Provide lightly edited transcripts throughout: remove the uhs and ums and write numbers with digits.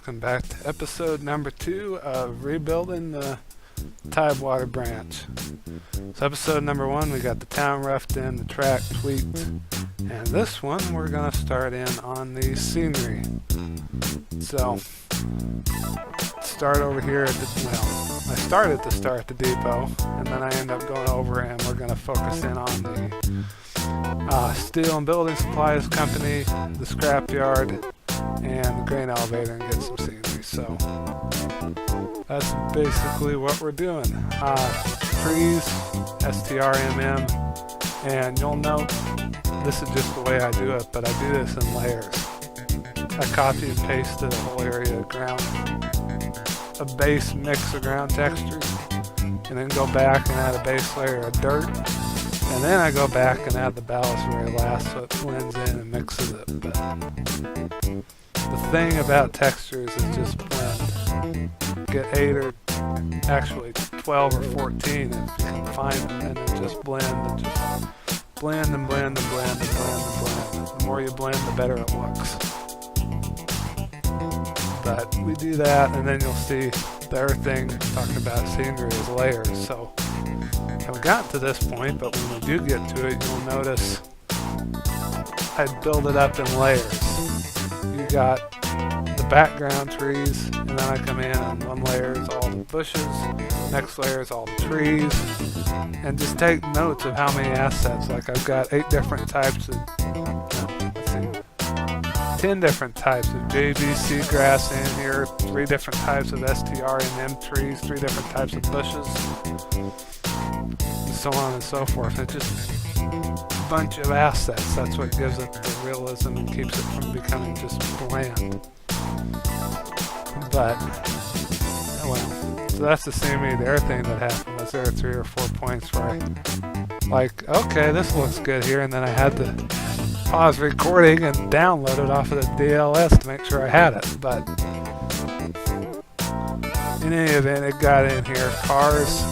welcome back to episode number 2 of Rebuilding the Tidewater branch. So episode number 1, we got the town roughed in, the track tweaked, and this one we're going to start in on the scenery. So, start over here at the, I started to start at the depot, and then I end up going over and we're going to focus in on the steel and building supplies company, the scrapyard, and the grain elevator, and get some scenery. So that's basically what we're doing. Trees, STRMM, and you'll note this is just the way I do it, but I do this in layers. I copy and paste the whole area of ground, a base mix of ground textures, and then go back and add a base layer of dirt, and then I go back and add the ballast very last so it blends in and mixes it. But the thing about textures is just blend. Get 8 or actually 12 or 14 if you can find them, and then just blend and just blend and blend and blend and blend and blend. The more you blend, the better it looks. But we do that, and then you'll see the other thing talking about scenery is layers. So I haven't gotten to this point, but when we do get to it, you'll notice I build it up in layers. You got the background trees, and then I come in on one layer is all the bushes, next layer is all the trees, and just take notes of how many assets. Like I've got 8 different types of, 10 different types of JBC grass in here, 3 different types of STR and M trees, 3 different types of bushes, and so on and so forth. It's just a bunch of assets. That's what gives it the realism and keeps it from becoming just bland. But, well, so that's the same way. The other thing that happened was there were 3 or 4 points where I, like, okay, this looks good here, and then I had to pause recording and download it off of the DLS to make sure I had it. But in any event, it got in here. Cars,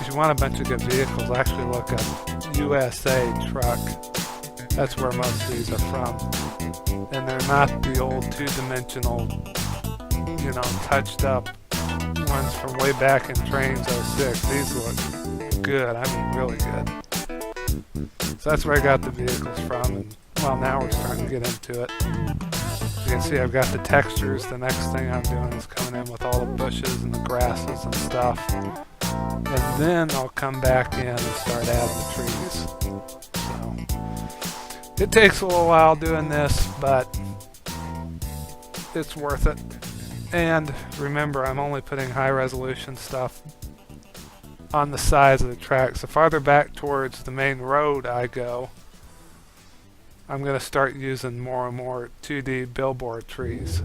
if you want a bunch of good vehicles, actually look up USA truck. That's where most of these are from. And they're not the old two-dimensional, touched up ones from way back in Trains 06. These look good. I mean, really good. So that's where I got the vehicles from, and well, now we're starting to get into it. You can see I've got the textures. The next thing I'm doing is coming in with all the bushes and the grasses and stuff, and then I'll come back in and start adding the trees. So it takes a little while doing this, but it's worth it. And remember, I'm only putting high resolution stuff on the sides of the track. So farther back towards the main road I go, I'm going to start using more and more 2D billboard trees.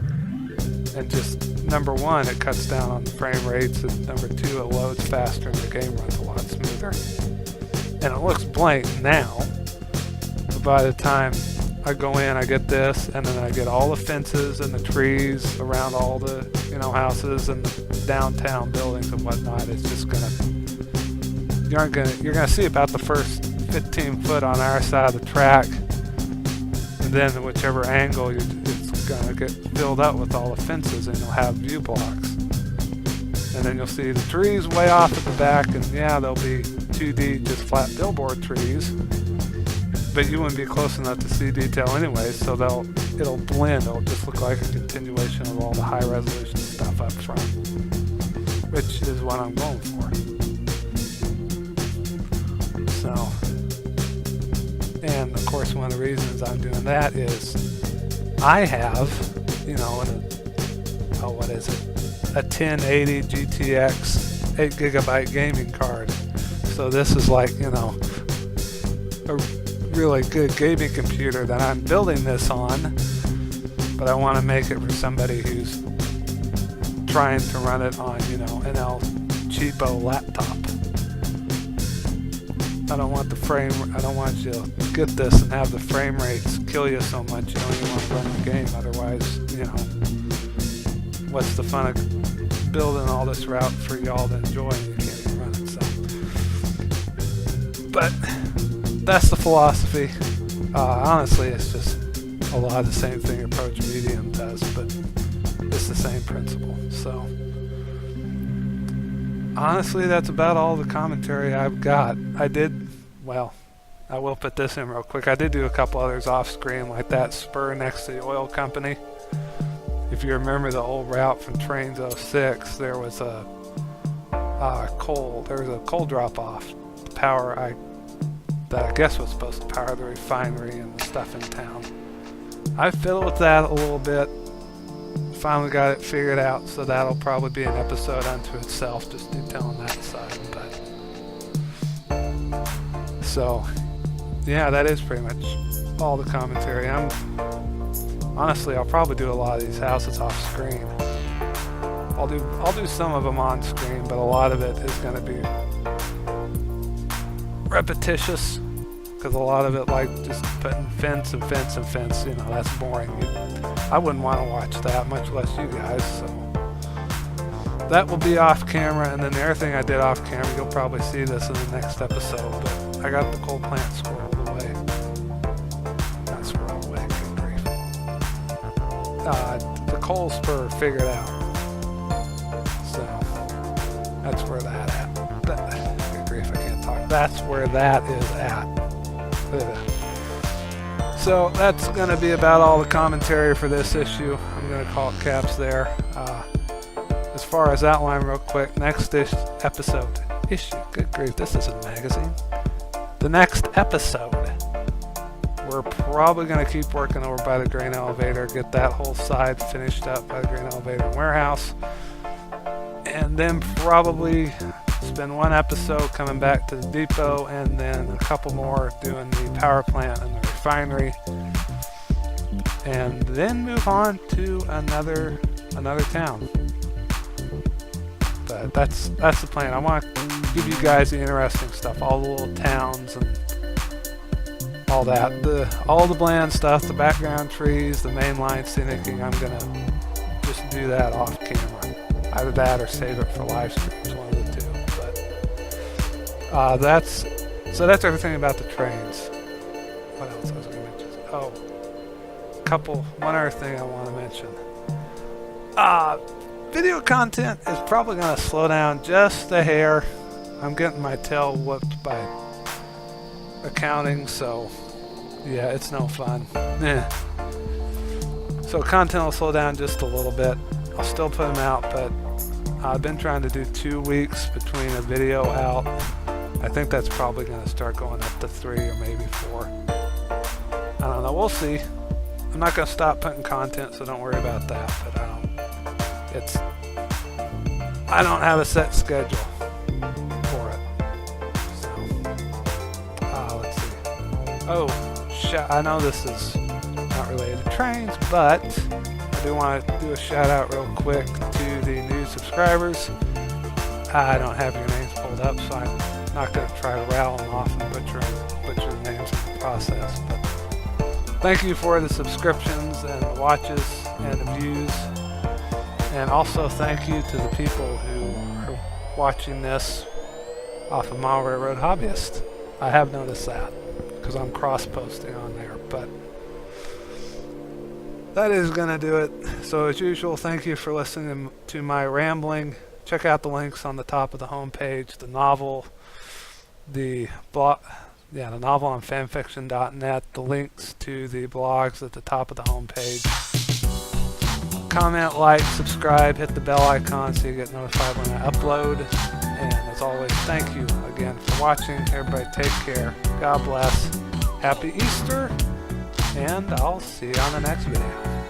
And just, number 1, it cuts down on the frame rates, and number 2, it loads faster and the game runs a lot smoother. And it looks blank now, but by the time I go in, I get this, and then I get all the fences and the trees around all the, houses and the downtown buildings and whatnot. It's just you're gonna see about the first 15 foot on our side of the track, and then whichever angle it's gonna get filled up with all the fences, and you'll have view blocks. And then you'll see the trees way off at the back, and yeah, they'll be 2D, just flat billboard trees, but you wouldn't be close enough to see detail anyway, so it'll blend. It'll just look like a continuation of all the high resolution stuff up front, which is what I'm going for. So, and of course, one of the reasons I'm doing that is I have, a 1080 GTX 8GB gaming card. So this is like, a really good gaming computer that I'm building this on, but I want to make it for somebody who's trying to run it on, an El Cheapo laptop. I don't want you to get this and have the frame rates kill you so much you don't even want to run the game. Otherwise, what's the fun of building all this route for y'all to enjoy and you can't even run it? So, but that's the philosophy. Honestly, it's just a lot of the same thing Approach Medium does, but it's the same principle. So honestly, that's about all the commentary I've got. I will put this in real quick. I did do a couple others off screen, like that spur next to the oil company. If you remember the old route from Trains 06, there was a coal drop off that I guess was supposed to power the refinery and the stuff in town. I fiddled with that a little bit. Finally got it figured out, so that'll probably be an episode unto itself, just detailing that side. But so yeah, that is pretty much all the commentary. Honestly, I'll probably do a lot of these houses off screen. I'll do some of them on screen, but a lot of it is going to be repetitious, because a lot of it, like just putting fence and fence and fence, that's boring. I wouldn't want to watch that, much less you guys. So that will be off camera, and then the other thing I did off camera, you'll probably see this in the next episode, but I got the coal plant squirreled away. Not squirreled away, good grief. The coal spur figured out. So that's where that at. Good grief, I can't talk. That's where that is at. So that's going to be about all the commentary for this issue. I'm going to call it caps there. As far as outline real quick, next episode, good grief, this isn't a magazine. The next episode, we're probably going to keep working over by the grain elevator, get that whole side finished up by the grain elevator and warehouse, and then probably spend one episode coming back to the depot, and then a couple more doing the power plant and the refinery, and then move on to another town. But that's the plan. I want to give you guys the interesting stuff, all the little towns and all that, all the bland stuff, the background trees, the mainline scenicking. I'm gonna just do that off camera, either that or save it for live streams, one of the two. But that's everything about the trains. What else I was gonna mention? One other thing I want to mention. Video content is probably going to slow down just a hair. I'm getting my tail whooped by accounting, so yeah, it's no fun. So content will slow down just a little bit. I'll still put them out, but I've been trying to do 2 weeks between a video out. I think that's probably going to start going up to 3 or maybe 4. I don't know, we'll see. I'm not going to stop putting content, so don't worry about that, but I don't have a set schedule for it. So, let's see. I know this is not related to trains, but I do want to do a shout out real quick to the new subscribers. I don't have your names pulled up, so I'm not going to try to rattle them off and butcher the names in the process. But thank you for the subscriptions and the watches and the views. And also thank you to the people who are watching this off of Mile Railroad Hobbyist. I have noticed that because I'm cross-posting on there. But that is going to do it. So as usual, thank you for listening to my rambling. Check out the links on the top of the homepage, the novel, the novel on fanfiction.net, the links to the blogs at the top of the homepage. Comment, like, subscribe, hit the bell icon so you get notified when I upload. And as always, thank you again for watching. Everybody take care. God bless. Happy Easter. And I'll see you on the next video.